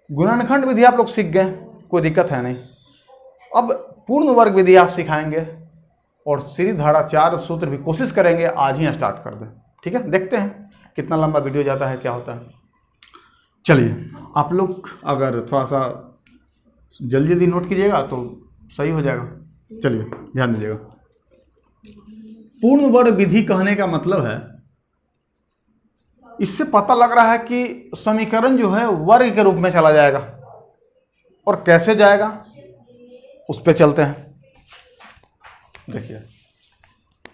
गुणनखंड विधि आप लोग सीख गए, कोई दिक्कत है नहीं। अब पूर्ण वर्ग विधि आज सिखाएंगे और सीधी धारा 4 सूत्र भी कोशिश करेंगे आज ही स्टार्ट कर दें। ठीक है, देखते हैं कितना लंबा वीडियो जाता है, क्या होता है। चलिए, आप लोग अगर थोड़ा सा जल्दी जल्दी नोट कीजिएगा तो सही हो जाएगा। चलिए ध्यान दीजिएगा। पूर्ण वर्ग विधि कहने का मतलब है, इससे पता लग रहा है कि समीकरण जो है वर्ग के रूप में चला जाएगा। और कैसे जाएगा उस पे चलते हैं। देखिए,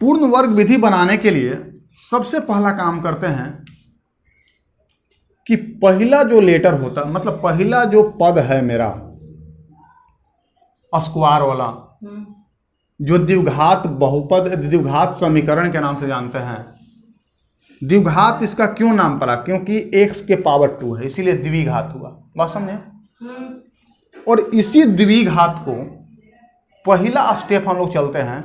पूर्ण वर्ग विधि बनाने के लिए सबसे पहला काम करते हैं कि पहला जो लेटर होता, मतलब पहला जो पद है मेरा स्क्वायर वाला, जो द्विघात बहुपद द्विघात समीकरण के नाम से जानते हैं। द्विघात इसका क्यों नाम पड़ा? क्योंकि x के पावर 2 है, इसीलिए द्विघात हुआ। बात समझे? और इसी द्विघात को पहला स्टेप हम लोग चलते हैं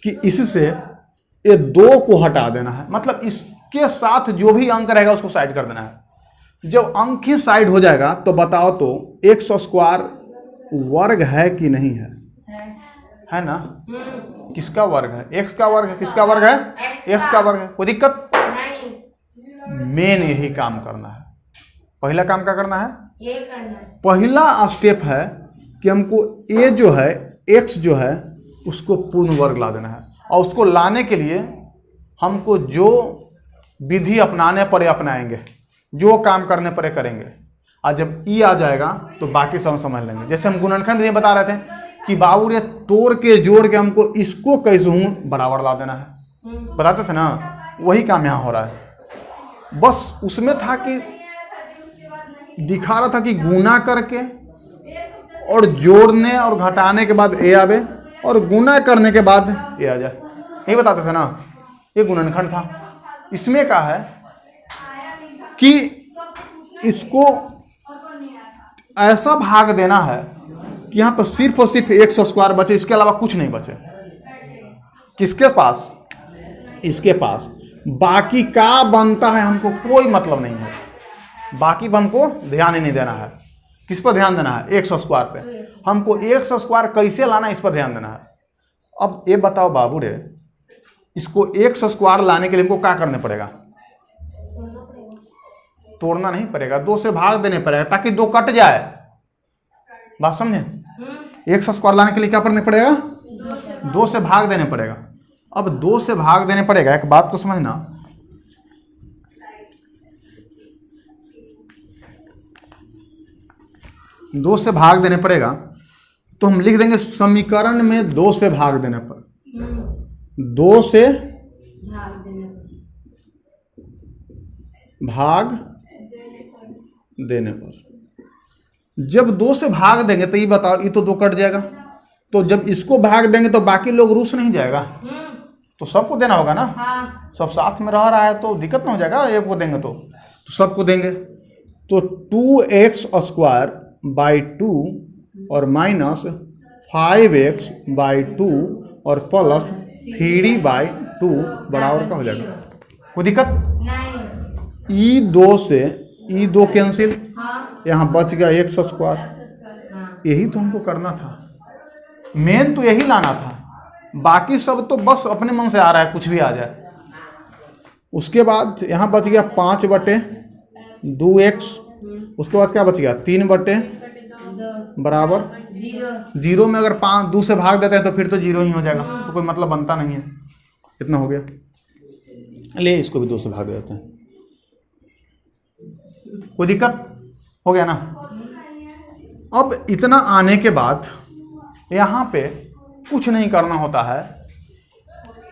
कि इससे ये 2 को हटा देना है, मतलब इसके साथ जो भी अंक रहेगा उसको साइड कर देना है। जब अंक ही साइड हो जाएगा तो बताओ तो एक्स स्क्वायर वर्ग है कि नहीं है? है ना? किसका वर्ग है? एक्स का वर्ग है। किसका वर्ग है? एक्स का वर्ग है। कोई दिक्कत नहीं। मेन यही काम करना है। पहला काम क्या करना है? ये करना है। पहला स्टेप है कि हमको ए जो है, एक्स जो है, उसको पूर्ण वर्ग ला देना है। और उसको लाने के लिए हमको जो विधि अपनाने पड़े अपनाएंगे, जो काम करने पड़े करेंगे। और जब ई आ जाएगा तो बाकी सब समझ लेंगे। जैसे हम गुणनखंड विधि बता रहे थे कि बाबू रे तोड़ के जोड़ के हमको इसको कैसे हूं बराबर ला देना है, बताते थे ना। वही काम यहाँ हो रहा है। बस उसमें था कि दिखा रहा था कि गुना करके और जोड़ने और घटाने के बाद ए आवे और गुना करने के बाद ए आ जाए, यही बताते थे ना। ये गुणनखंड था। इसमें क्या है कि इसको ऐसा भाग देना है कि यहाँ पर सिर्फ और सिर्फ एक्स स्क्वायर बचे, इसके अलावा कुछ नहीं बचे। किसके पास? इसके पास। बाकी का बनता है हमको कोई मतलब नहीं है। बाकी पर हमको ध्यान ही नहीं देना है। किस पर ध्यान देना है? एक्स स्क्वायर पे। हमको एक्स स्क्वायर कैसे लाना है इस पर ध्यान देना है। अब ये बताओ बाबू रे, इसको एक्स स्क्वायर लाने के लिए हमको क्या करने पड़ेगा? तोड़ना नहीं पड़ेगा, 2 से भाग देने पड़ेगा ताकि 2 कट जाए। बात समझे? एक्स स्क्वायर लाने के लिए क्या करने पड़ेगा? 2 से भाग देने पड़ेगा। अब 2 से भाग देने पड़ेगा। एक बात तो समझना, 2 से भाग देने पड़ेगा तो हम लिख देंगे समीकरण में 2 से भाग देने पर, 2 से भाग देने पर। जब 2 से भाग देंगे तो ये बताओ, ये तो 2 कट जाएगा। तो जब इसको भाग देंगे तो बाकी लोग रूस नहीं जाएगा, तो सबको देना होगा ना। हाँ। सब साथ में रह रहा है तो दिक्कत ना हो जाएगा। एक को देंगे तो सबको देंगे। तो 2x स्क्वायर बाई 2 और माइनस 5x बाई 2 और प्लस 3 बाई 2 बराबर का हो जाएगा। कोई दिक्कत नहीं। ई 2 से ई 2 कैंसिल। हाँ। यहाँ बच गया एक्स स्क्वायर। हाँ। यही तो हमको करना था। मेन तो यही लाना था। बाकी सब तो बस अपने मन से आ रहा है, कुछ भी आ जाए। उसके बाद यहाँ बच गया 5/2x। उसके बाद क्या बच गया? 3 बराबर 0 में अगर 2 से भाग देते हैं तो फिर तो 0 ही हो जाएगा, तो कोई मतलब बनता नहीं है। इतना हो गया। ले इसको भी 2 से भाग देते हैं। कोई दिक्कत हो गया ना। अब इतना आने के बाद यहाँ पे कुछ नहीं करना होता है।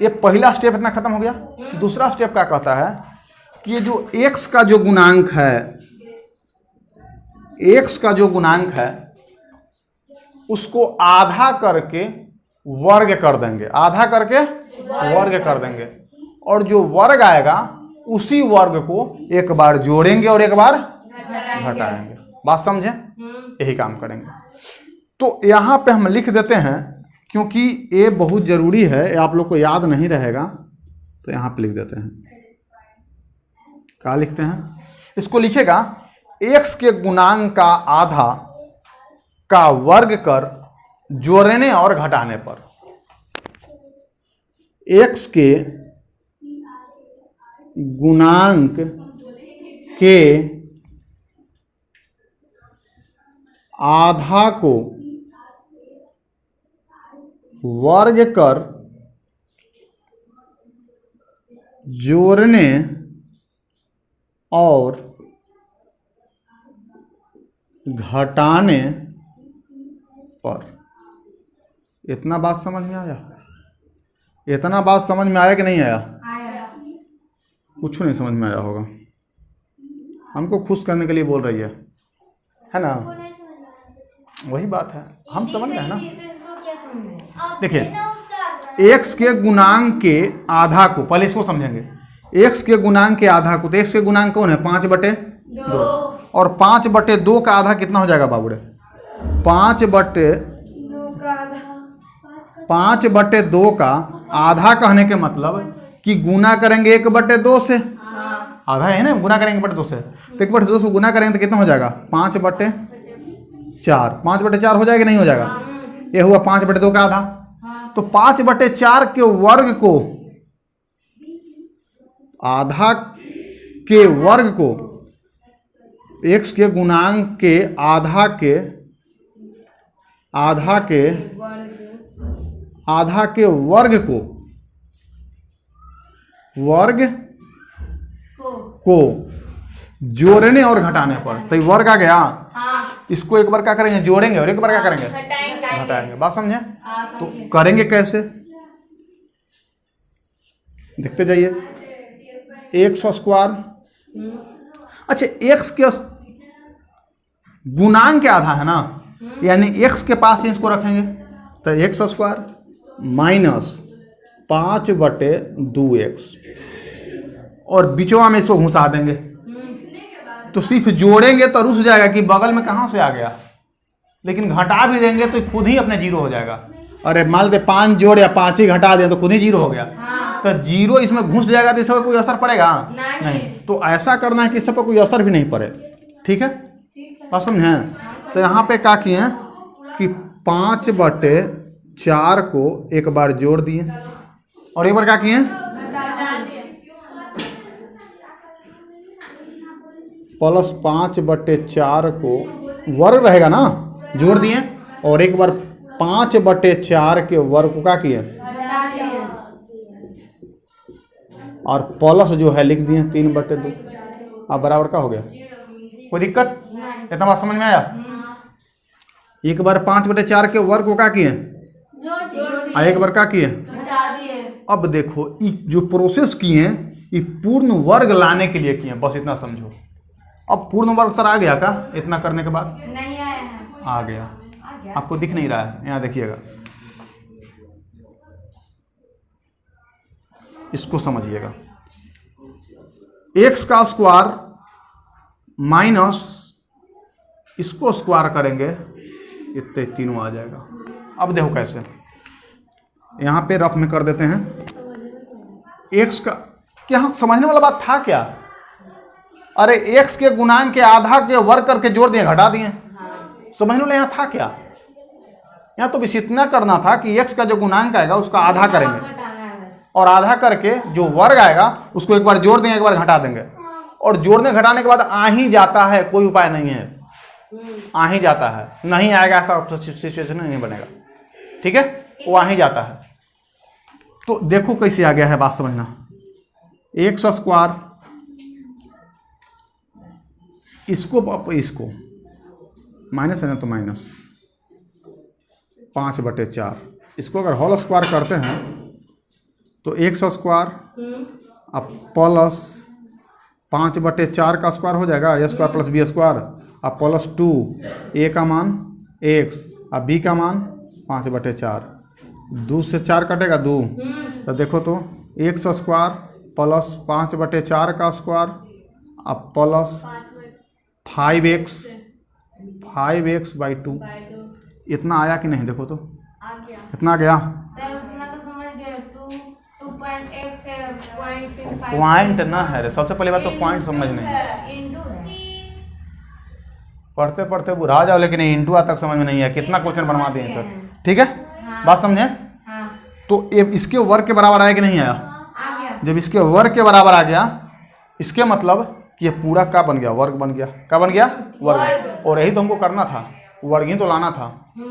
ये पहला स्टेप इतना खत्म हो गया। दूसरा स्टेप क्या कहता है कि ये जो x का जो गुणांक है, x का जो गुणांक है उसको आधा करके वर्ग कर देंगे, आधा करके वर्ग कर देंगे। और जो वर्ग आएगा उसी वर्ग को एक बार जोड़ेंगे और एक बार घटाएंगे। बात समझे? यही काम करेंगे। तो यहाँ पे हम लिख देते हैं, क्योंकि ये बहुत जरूरी है, ये आप लोग को याद नहीं रहेगा, तो यहाँ पे लिख देते हैं। क्या लिखते हैं? इसको लिखेगा x के गुणांक का आधा का वर्ग कर जोड़ने और घटाने पर। x के गुणांक के आधा को वर्ग कर जोड़ने और घटाने पर। इतना बात समझ में आया? इतना बात समझ में आया कि नहीं आया? कुछ नहीं समझ में आया होगा। हमको खुश करने के लिए बोल रही है ना? वही बात है, हम समझ गए ना। देखिए x के गुणांक के आधा को, पहले इसको समझेंगे। x के गुणांक के आधा को, तो x के गुणांक कौन है? 5/2। और 5/2 का आधा कितना हो जाएगा बाबूड़े? 5/2 का आधा कहने के मतलब कि गुना करेंगे 1/2 से। आधा है ना, गुना करेंगे 1/2 से, तो 1/2 से गुना करेंगे तो कितना हो जाएगा? 5/4। 5/4 हो जाएगा नहीं हो जाएगा? ये हुआ 5/2 का आधा। तो 5/4 के वर्ग को, आधा के वर्ग को, x के गुणांक के आधा के वर्ग को जोड़ने और घटाने पर। तो ये वर्ग आ गया। इसको एक बार क्या करेंगे? जोड़ेंगे, और एक बार क्या करेंगे? घटाएंगे। बात समझे? तो करेंगे कैसे, देखते जाइए। x²। अच्छा, x के गुणांक के आधा है ना, यानी x के पास इसको रखेंगे तो x² माइनस 5/2x, और बिचवा में इसको घुसा देंगे। तो सिर्फ जोड़ेंगे तो रुस जाएगा कि बगल में कहाँ से आ गया, लेकिन घटा भी देंगे तो खुद ही अपने 0 हो जाएगा। अरे मान लेते 5 जोड़ या 5 ही घटा दें तो खुद ही 0 हो गया। तो 0 इसमें घुस जाएगा तो इस पर कोई असर पड़ेगा? नहीं। तो ऐसा करना है कि इस पर कोई असर भी नहीं पड़े। ठीक है, बात समझें? तो यहाँ पे क्या किए कि 5/4 को एक बार जोड़ दिए, और एक बार क्या किए? प्लस 5/4 को वर्ग रहेगा ना, जोड़ दिए, और एक बार 5/4 के वर्ग को क्या किए? और प्लस जो है लिख दिए 3/2। अब बराबर का हो गया। कोई दिक्कत? इतना बात समझ में आया? एक बार 5/4 के वर्ग को क्या किए, एक बार क्या किए? अब देखो जो प्रोसेस किए ये पूर्ण वर्ग लाने के लिए किए, बस इतना समझो। अब पूर्ण वर्ग सर आ गया का? इतना करने के बाद नहीं आया है। आ गया। आपको दिख नहीं रहा है? यहाँ देखिएगा, इसको समझिएगा। x का स्क्वायर माइनस इसको स्क्वायर करेंगे, इतने तीनों आ जाएगा। अब देखो कैसे, यहाँ पे रफ में कर देते हैं। x का क्या समझने वाला बात था क्या? अरे x के गुणांक के आधा के वर्ग करके जोड़ दिए, घटा दिए। समझने वाला यहाँ था क्या? यहाँ तो बस इतना करना था कि x का जो गुणांक आएगा उसका आधा करेंगे, और आधा करके जो वर्ग आएगा उसको एक बार जोड़ देंगे, एक बार घटा देंगे। और जोड़ने घटाने के बाद आ ही जाता है, कोई उपाय नहीं है, आ ही जाता है। नहीं आएगा ऐसा सिचुएशन नहीं बनेगा। ठीक है, वो आ ही जाता है। तो देखो कैसे आ गया है, बात समझना। x², इसको माइनस है ना, तो माइनस 5/4। इसको अगर होल स्क्वायर करते हैं तो x², अब प्लस 5/4 का स्क्वायर हो जाएगा, a² + b², अब प्लस 2, a का मान x, अब b का मान 5/4। 2 से 4 कटेगा 2, तो देखो तो x² प्लस 5/4 का स्क्वायर, अब प्लस 5x/2। इतना आया कि नहीं? देखो तो आ गया। इतना आ गया सर उतना तो समझ गए। 2.x है, 0.5 पॉइंट ना है रे, सबसे पहले बात तो पॉइंट समझ नहीं। इंटू है। पढ़ते पढ़ते बुढ़ा जाओ लेकिन इंटू आज तक समझ में नहीं है, कितना क्वेश्चन बनवा दिए सर। ठीक है, बात समझे? हाँ, तो ये इसके वर्ग के बराबर आया कि नहीं आया? आ गया। जब इसके वर्ग के बराबर आ गया, इसके मतलब कि ये पूरा क्या बन गया? वर्ग बन गया। क्या बन गया? वर्ग। और यही तो हमको करना था, वर्ग ही तो लाना था।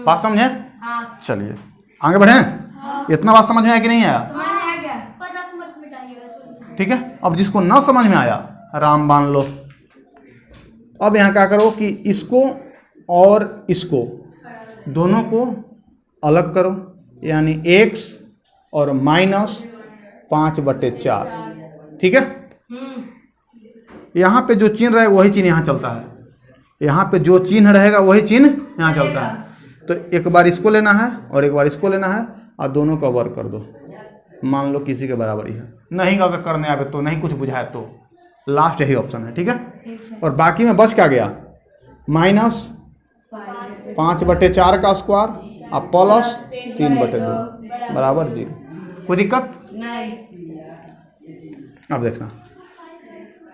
बात समझे? हाँ, चलिए आगे बढ़े। इतना बात समझ में आया कि नहीं आया? समझ में आ गया। ठीक है, अब जिसको ना समझ में आया राम बांध लो। अब यहाँ क्या करो कि इसको और इसको दोनों को अलग करो, यानी x और -5/4। ठीक है, यहाँ पे जो चिन्ह रहेगा वही चिन्ह यहाँ चलता है, यहाँ पे जो चिन्ह रहेगा वही चिन्ह यहाँ चलता है। तो एक बार इसको लेना है और एक बार इसको लेना है और दोनों का वर्ग कर दो। मान लो किसी के बराबर ही है, नहीं अगर करने आवे तो, नहीं कुछ बुझाए तो लास्ट यही ऑप्शन है। ठीक है, और बाकी में बच क्या गया? -5/4 का स्क्वायर और +3/2 बराबर 0। कोई दिक्कत? नहीं। अब देखना,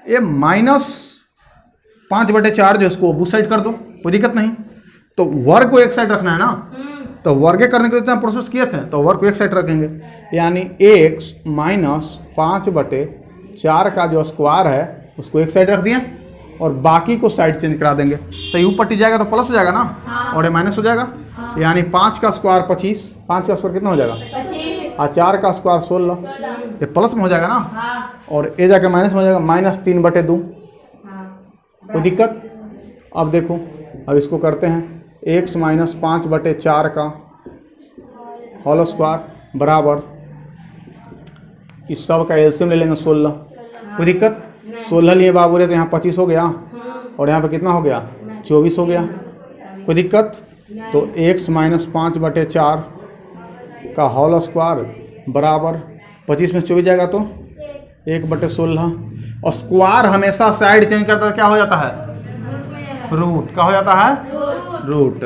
ये -5/4 जो इसको उस साइड कर दो, कोई दिक्कत नहीं। तो वर्ग को एक साइड रखना है ना, तो वर्ग करने के लिए इतना प्रोसेस किए थे, तो वर्ग को एक साइड रखेंगे, यानी x -5/4 का जो स्क्वायर है उसको एक साइड रख दिए और बाकी को साइड चेंज करा देंगे। तो यू पट्टी जाएगा तो प्लस हो जाएगा ना, और ये माइनस हो जाएगा। यानी 5 का स्क्वायर 25, 5 का स्क्वायर कितना हो जाएगा? 25। और 4 का स्क्वायर 16, ये प्लस में हो जाएगा ना, हाँ, और ए जाके माइनस में हो जाएगा, -3/2। कोई दिक्कत? अब देखो, अब इसको करते हैं, x -5/4 का होल स्क्वायर बराबर, इस सब का एलसीएम ले लेंगे 16। कोई दिक्कत? 16 लिए बाबू रे, तो यहाँ 25 हो गया और यहाँ पे कितना हो गया? 24 हो गया। कोई दिक्कत? तो x -5/4 का होल स्क्वायर बराबर 25 में 24 जाएगा तो 1/16। और स्क्वायर हमेशा साइड चेंज करता है, क्या हो जाता है? रूट। क्या हो जाता है? रूट।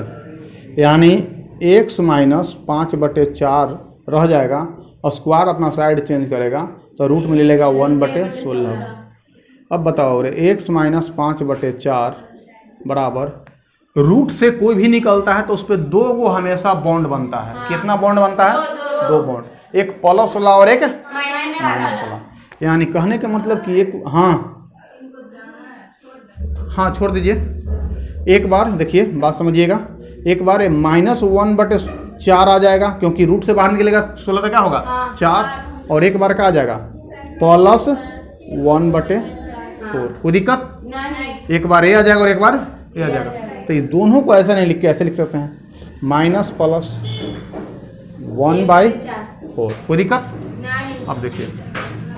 यानी x -5/4 रह जाएगा और स्क्वायर अपना साइड चेंज करेगा तो रूट में ले लेगा 1/16। अब बताओ रे, x -5/4 बराबर, रूट से कोई भी निकलता है तो उस पर 2 गो हमेशा बॉन्ड बनता है। हाँ। कितना बॉन्ड बनता है? 2 बॉन्ड, एक प्लस वाला और एक माइनस वाला। यानी कहने का मतलब कि एक, हाँ छोड़ दीजिए, एक बार देखिए, बात समझिएगा। एक बार -1/4 आ जाएगा क्योंकि रूट से बाहर निकलेगा 16 तो क्या होगा? 4, और एक बार क्या आ जाएगा? +1/4। कोई दिक्कत? एक बार ये आ जाएगा और एक बार ये आ जाएगा। तो ये दोनों को ऐसा नहीं लिख के ऐसे लिख सकते हैं, -+1/4। कोई दिक्कत? अब देखिए,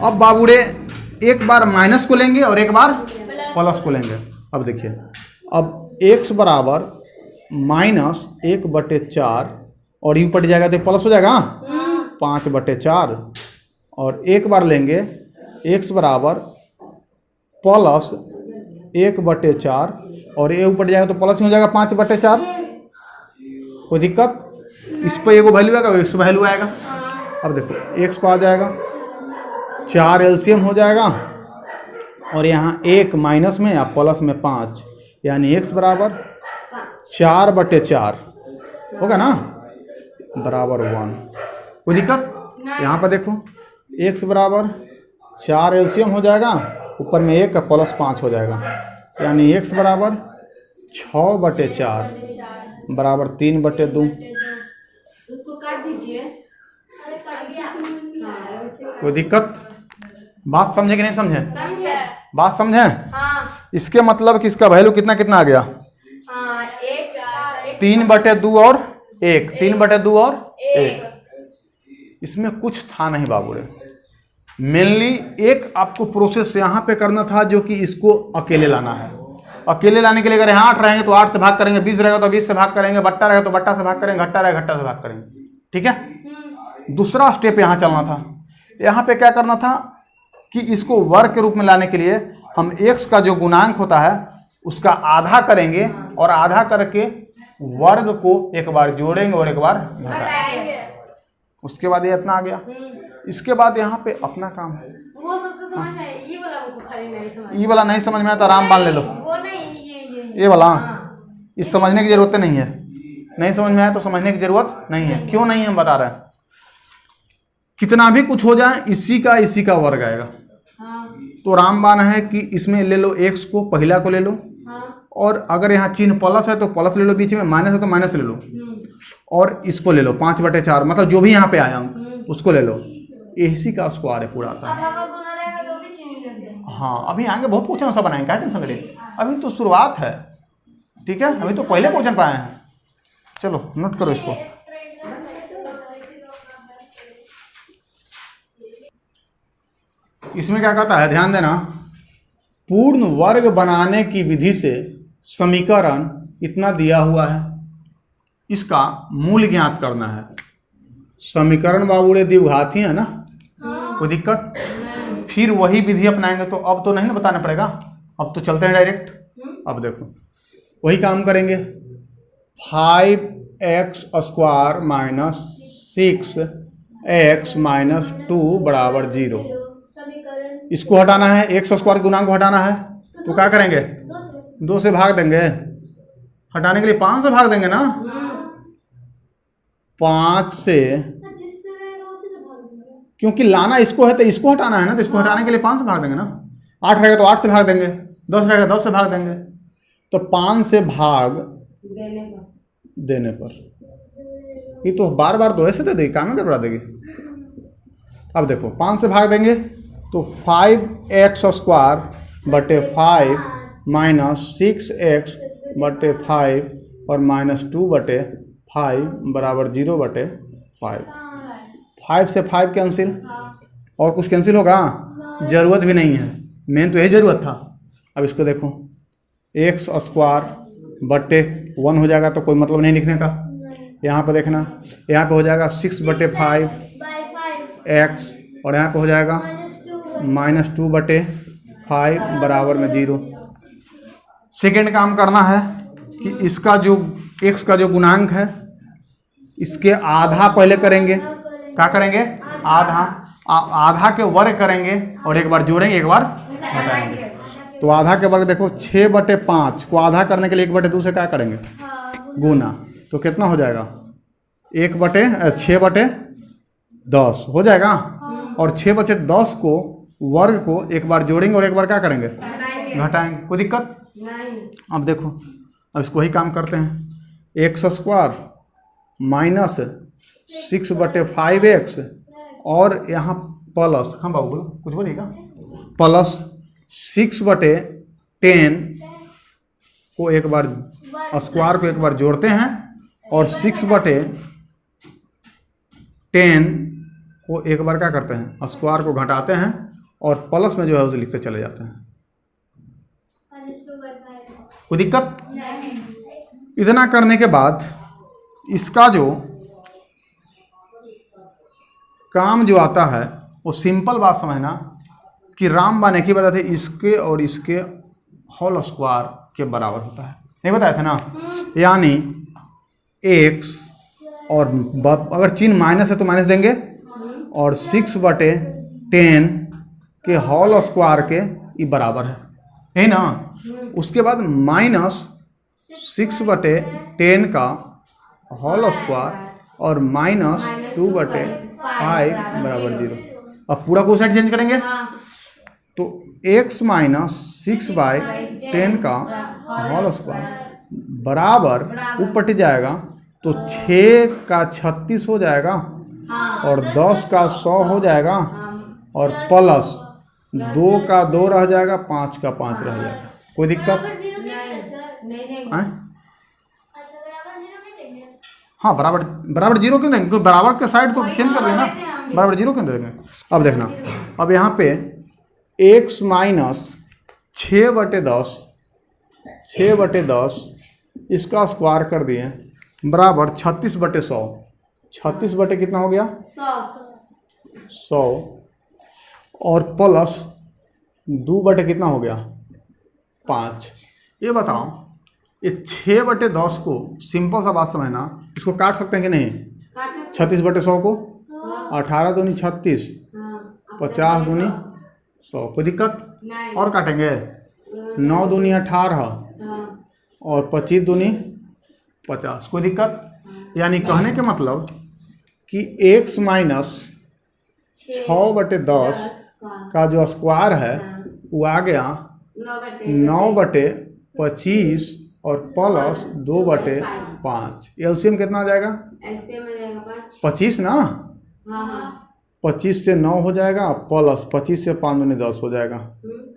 अब बाबूरे एक बार माइनस को लेंगे और एक बार प्लस को लेंगे। अब देखिए, अब x बराबर -1/4 और यू पट जाएगा तो प्लस हो जाएगा 5/4, और एक बार लेंगे x बराबर +1/4 और ये ऊपर जाएगा तो प्लस ही हो जाएगा 5/4। कोई दिक्कत? इस पर एगो वैल्यू आएगा, इस पर वैल्यू आएगा। अब देखो, x पर आ जाएगा 4 एलसीएम हो जाएगा और यहाँ 1 माइनस में या प्लस में 5, यानी x बराबर 4/4 होगा ना, बराबर 1। कोई दिक्कत? यहाँ पर देखो, x बराबर 4 एलसीएम हो जाएगा, ऊपर में 1 का प्लस 5 हो जाएगा, यानी x बराबर 6/4 बराबर 3/2। उसको काट दीजिए। कोई दिक्कत? बात समझे कि नहीं समझे? समझे? बात समझे? हाँ, इसके मतलब कि इसका वैल्यू कितना कितना आ गया? 3/2 और 1, 3/2 और 1। इसमें कुछ था नहीं बाबूरे, मेनली एक आपको प्रोसेस यहाँ पे करना था जो कि इसको अकेले लाना है। अकेले लाने के लिए अगर यहाँ 8 रहेंगे तो 8 से भाग करेंगे, 20 रहेगा तो 20 से भाग करेंगे, बट्टा रहेगा तो बट्टा से भाग करेंगे, घट्टा रहेगा घट्टा से भाग करेंगे। ठीक है, दूसरा स्टेप यहाँ चलना था। यहाँ पे क्या करना था कि इसको वर्ग के रूप में लाने के लिए हम x का जो गुणांक होता है उसका आधा करेंगे और आधा करके वर्ग को एक बार जोड़ेंगे और एक बार घटाएंगे। उसके बाद ये इतना आ गया। इसके बाद यहाँ पे अपना काम है, वो सबसे समझ में, ये वाला हमको खाली नहीं समझ। ये वाला नहीं समझ में आया तो आराम बांध ले लो। वो नहीं, ये ये वाला इस समझने की जरूरत नहीं है। नहीं समझ में आया तो समझने की जरूरत नहीं है। क्यों नहीं है हम बता रहे हैं। कितना भी कुछ हो जाए इसी का वर्ग आएगा। हाँ तो रामबाण है कि इसमें ले लो x को, पहला को ले लो, हाँ और अगर यहाँ चिन्ह प्लस है तो प्लस ले लो, बीच में माइनस है तो माइनस ले लो, और इसको ले लो 5/4, मतलब जो भी यहाँ पे आया उसको ले लो। इसी का स्क्वायर है पूरा आता अब है। अगर गुना रहेगा तो भी चिन्ह लग जाएगा। हाँ अभी आगे बहुत क्वेश्चन ऐसा बनाएंगे, क्या टेंशन करिए, अभी तो शुरुआत है। ठीक है, अभी तो पहले क्वेश्चन पाए हैं। चलो नोट करो इसको। इसमें क्या कहता है, ध्यान देना, पूर्ण वर्ग बनाने की विधि से समीकरण इतना दिया हुआ है, इसका मूल ज्ञात करना है। समीकरण बाबूरे द्विघाती है ना, कोई दिक्कत? फिर वही विधि अपनाएंगे तो अब तो नहीं ना बताना पड़ेगा, अब तो चलते हैं डायरेक्ट। अब देखो वही काम करेंगे। 5x² माइनस 6x माइनस 2 बराबर 0। इसको हटाना है, x² गुणांक को हटाना है, तो क्या करेंगे, 2 से भाग देंगे। हटाने के लिए 5 से भाग देंगे ना, 5 से, क्योंकि लाना इसको है तो इसको हटाना है ना, तो इसको हटाने के लिए 5 से भाग देंगे ना। 8 रहेगा तो 8 से भाग देंगे, 10 रहेगा 10 से भाग देंगे। तो 5 से भाग देने पर ये तो बार बार तो ऐसे दे देगी, काम में गड़बड़ा देगी। अब देखो 5 से भाग देंगे तो 5x² बटे 5 माइनस 6x/5 और माइनस 2/5 बराबर 0/5। 5 से 5 कैंसिल, और कुछ कैंसिल होगा, जरूरत भी नहीं है, मेन तो यही जरूरत था। अब इसको देखो, x² बटे 1 हो जाएगा तो कोई मतलब नहीं लिखने का। यहाँ पे देखना, यहाँ पे हो जाएगा 6/5 x, और यहाँ पे हो जाएगा माइनस 2/5 बराबर में 0। सेकेंड काम करना है कि इसका जो x का जो गुणांक है इसके आधा पहले करेंगे। क्या करेंगे, आधा के वर्ग करेंगे, और एक बार जोड़ेंगे एक बार घटाएंगे। तो आधा के वर्ग देखो, 6/5 को आधा करने के लिए 1/2 से क्या करेंगे, गुना, तो कितना हो जाएगा, 6/10 हो जाएगा। और 6/10 को वर्ग को एक बार जोड़ेंगे और एक बार क्या करेंगे, घटाएंगे। कोई दिक्कत नहीं। अब देखो, अब इसको ही काम करते हैं। x² माइनस 6/5x, और यहाँ प्लस, हाँ बाबू बोलो, कुछ बोलिएगा, प्लस 6/10 को एक बार, स्क्वायर को एक बार जोड़ते हैं, और 6/10 को एक बार क्या करते हैं, स्क्वायर को घटाते हैं, और प्लस में जो है उसे लिखते चले जाते हैं। कोई दिक्कत? इतना करने के बाद इसका जो काम जो आता है वो सिंपल बात समझना कि रामबाण एक ही बताए थे, इसके और इसके होल स्क्वायर के बराबर होता है, नहीं बताए थे ना। यानी x, और अगर चिन्ह माइनस है तो माइनस देंगे, और 6/10 के होल स्क्वायर के ये बराबर है ना। उसके बाद माइनस 6/10 का होल स्क्वायर और माइनस 2/5 बराबर 0। अब पूरा को साइड चेंज करेंगे, तो x माइनस 6/10 का होल स्क्वायर बराबर ऊपर टिक जाएगा, तो 6 का 36 हो जाएगा, और 10 का 100 हो जाएगा, और प्लस 2 का 2 रह जाएगा, 5 का 5 रह जाएगा। कोई दिक्कत? हाँ, बराबर 0 क्यों देंगे, बराबर के साइड तो चेंज कर देना, बराबर 0 क्यों देंगे। अब देखना, अब यहाँ पे x माइनस 6/10 इसका स्क्वायर कर दिए, बराबर 36/100। 36 बटे कितना हो गया, 100, और प्लस 2 बटे कितना हो गया, 5। ये बताओ, ये 6/10 को सिंपल सा बात समझना, इसको काट सकते हैं कि नहीं, 36/100 को, 18 दूनी 36, 50 दूनी 100। कोई दिक्कत? और काटेंगे, 9 दूनी 18, और 25 दूनी 50। कोई दिक्कत? यानी कहने के मतलब कि x माइनस 6/10 का जो स्क्वायर है वो आ गया 9/25 और प्लस 2/5। एलसीएम कितना आ जाएगा? एलसीएम में जाएगा 25 ना। हाँ 25 से 9 हो जाएगा प्लस 25 से 5 दूनी 10 हो जाएगा।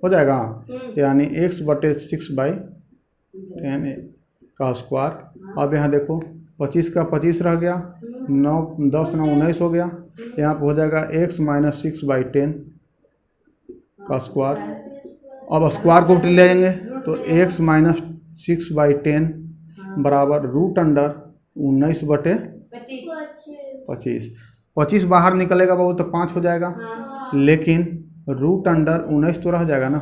हो जाएगा यानी x/6/10 का स्क्वायर। अब यहाँ देखो 25 का 25 रह गया, 9 10 9 19 हो गया। यहाँ पर हो जाएगा x माइनस 6/10 का स्क्वायर। अब स्क्वायर को ले जाएंगे तो x माइनस 6/10 बराबर √19/25। 25 बाहर निकलेगा बहुत तो 5 हो जाएगा, लेकिन √19 तो रह जाएगा ना।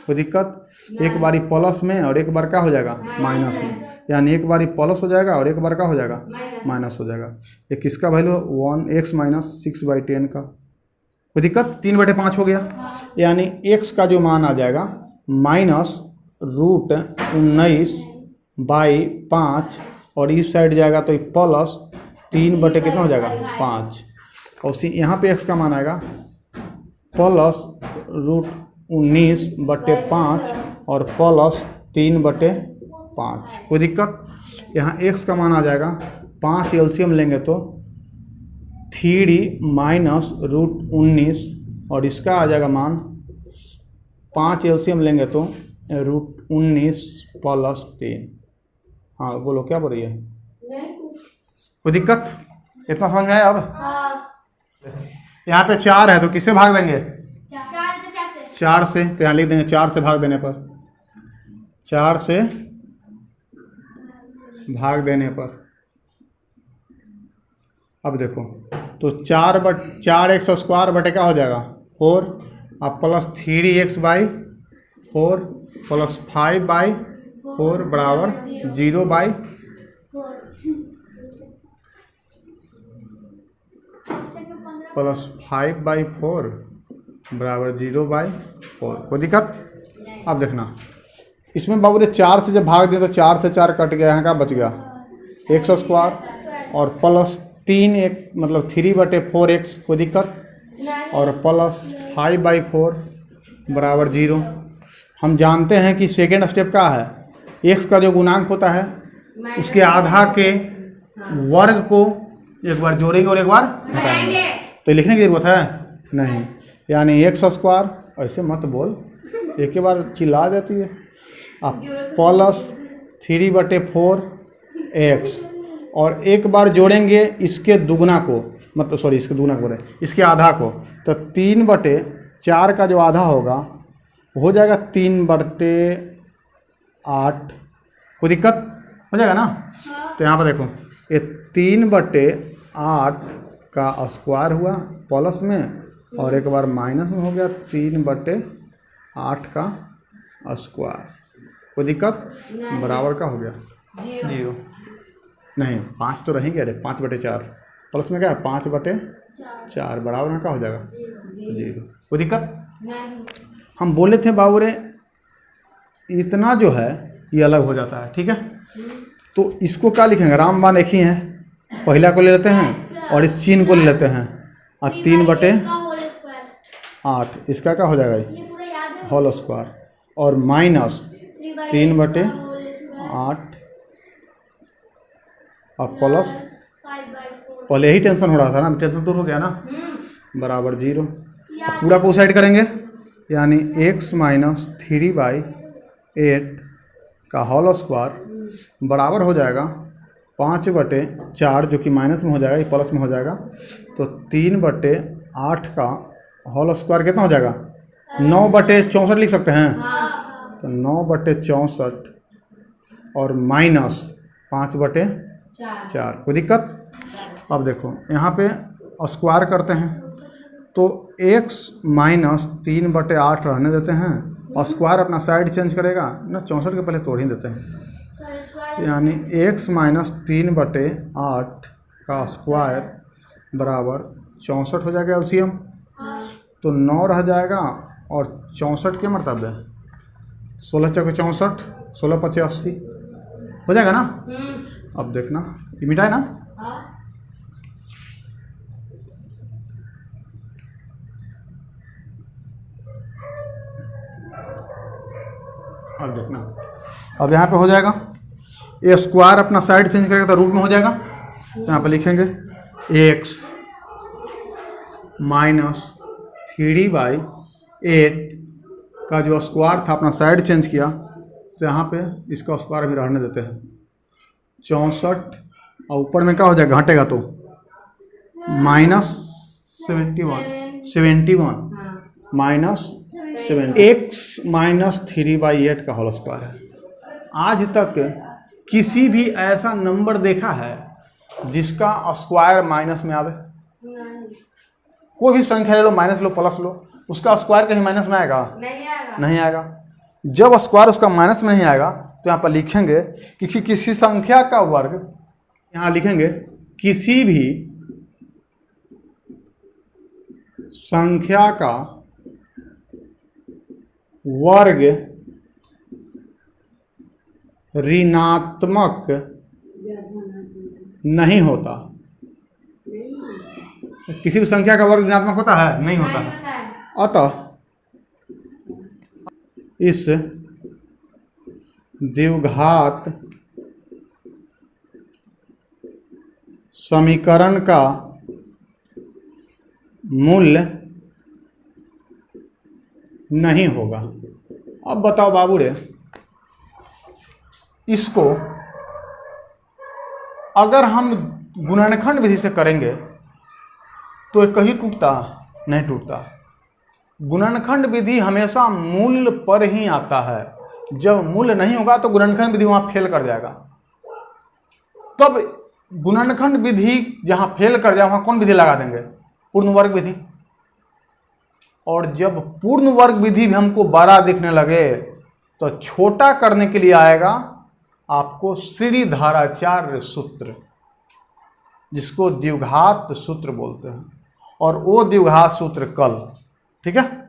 कोई दिक्कत? एक बारी प्लस में और एक बार क्या हो जाएगा? माइनस में। यानी एक बारी प्लस हो जाएगा और एक बार क्या हो जाएगा? माइनस हो जाएगा। ये किसका वैल्यू? 1x माइनस 6/10 का। कोई दिक्कत? 3/5 हो गया। यानी x का जो मान आ जाएगा माइनस √19/5 और इस साइड जाएगा तो प्लस 3 कितना हो जाएगा? 5। और यहाँ पे x का मान आएगा प्लस √19/5 और प्लस 3/5। कोई दिक्कत? यहाँ x का मान आ जाएगा 5 एलसीएम लेंगे तो 3 माइनस √19 और इसका आ जाएगा मान 5 एलसीएम लेंगे तो √19 प्लस 3। हाँ बोलो क्या बोल रही है? कोई दिक्कत? इतना समझ में आया? अब यहाँ पे 4 है तो किससे भाग देंगे? 4 से। तो यहाँ लिख देंगे 4 से भाग देने पर, 4 से भाग देने पर। अब देखो तो 4x स्क्वायर बटे क्या हो जाएगा? 4 अब प्लस 3x/4 प्लस 5/4 बराबर 0/4 प्लस 5/4 बराबर 0/4। कोई दिक्कत? अब देखना इसमें बाबू ने 4 से जब भाग दिया तो 4 से 4 कट गया, यहाँ का बच गया x स्क्वायर और प्लस 3 मतलब 3/4x। कोई दिक्कत? और प्लस 5/4 बराबर 0। हम जानते हैं कि सेकेंड स्टेप क्या है? x का जो गुणांक होता है उसके आधा के वर्ग को एक बार जोड़ेंगे और एक बार घटाएंगे। तो लिखने की जरूरत है नहीं। यानी x स्क्वायर, ऐसे मत बोल, एक ही बार चिल्ला जाती है। अब प्लस 3/4x और एक बार जोड़ेंगे इसके दुगना को, मतलब सॉरी इसके दुगना को बोले इसके आधा को, तो 3/4 का जो आधा होगा हो जाएगा 3/8। कोई दिक्कत? हो जाएगा ना। तो यहाँ पर देखो ये 3/8 का स्क्वायर हुआ प्लस में और एक बार माइनस में हो गया 3/8 का स्क्वायर। कोई दिक्कत? बराबर का हो गया 0। नहीं 5 तो रहेंगे, अरे 5/4 प्लस में क्या है 5/4 बराबर में क्या हो जाएगा 0। कोई दिक्कत? हम बोले थे बाबू रे इतना जो है ये अलग हो जाता है, ठीक है। तो इसको क्या लिखेंगे? रामबाण एक ही है, पहला को ले लेते हैं और इस चिन्ह को ले लेते हैं और 3/8 इसका क्या हो जाएगा? होल स्क्वायर और माइनस 3/8 और प्लस, पहले यही टेंशन हो रहा था ना, टेंशन दूर हो गया ना, बराबर 0। पूरा को साइड करेंगे यानी x माइनस 3/8 का होल स्क्वायर बराबर हो जाएगा 5/4 जो कि माइनस में हो जाएगा, ये प्लस में हो जाएगा। तो 3/8 का होल स्क्वायर कितना हो जाएगा? 9/64 लिख सकते हैं। तो 9/64 और माइनस 5/4। कोई दिक्कत? अब देखो यहाँ पे स्क्वायर करते हैं तो x माइनस 3/8 रहने देते हैं और स्क्वायर अपना साइड चेंज करेगा ना, 64 के पहले तोड़ ही देते हैं। यानी x माइनस 3/8 का स्क्वायर बराबर 64 हो जाएगा एलसीएम। तो 9 रह जाएगा और 64 के मतलब है 16 × 64 16 × 85 हो जाएगा ना। हम्म। अब देखना, ये मिटा है ना। हाँ। अब देखना, अब यहाँ पे हो जाएगा। ए स्क्वायर अपना साइड चेंज करेगा तो रूट में हो जाएगा। तो यहाँ पे लिखेंगे एक्स माइनस 3/8 का जो स्क्वायर था अपना साइड चेंज किया, तो यहाँ पे इसका स्क्वायर भी रहने देते हैं 64, और ऊपर में क्या हो जाएगा, घटेगा तो -71 हाँ। -7 एक्स माइनस 3/8 का होल स्क्वायर है। आज तक किसी भी ऐसा नंबर देखा है जिसका स्क्वायर माइनस में आवे? नहीं। कोई भी संख्या ले लो, माइनस लो प्लस लो, उसका स्क्वायर कहीं माइनस में आएगा? नहीं आएगा। नहीं आएगा। जब स्क्वायर उसका माइनस में नहीं आएगा तो यहाँ पर लिखेंगे कि किसी संख्या का वर्ग, यहाँ लिखेंगे किसी भी संख्या का वर्ग ऋणात्मक नहीं होता। किसी भी संख्या का वर्ग ऋणात्मक होता है? नहीं होता नहीं है। होता है। अतः इस द्विघात समीकरण का मूल्य नहीं होगा। अब बताओ बाबू रे, इसको अगर हम गुणनखंड विधि से करेंगे तो ये कहीं टूटता? नहीं टूटता। गुणनखंड विधि हमेशा मूल पर ही आता है। जब मूल नहीं होगा तो गुणनखंड विधि वहां फेल कर जाएगा। तब गुणनखंड विधि जहां फेल कर जाए वहां कौन विधि लगा देंगे? पूर्ण वर्ग विधि। और जब पूर्ण वर्ग विधि भी हमको बड़ा दिखने लगे तो छोटा करने के लिए आएगा आपको श्रीधराचार्य सूत्र, जिसको द्विघात सूत्र बोलते हैं। और वो द्विघात सूत्र कल, ठीक है।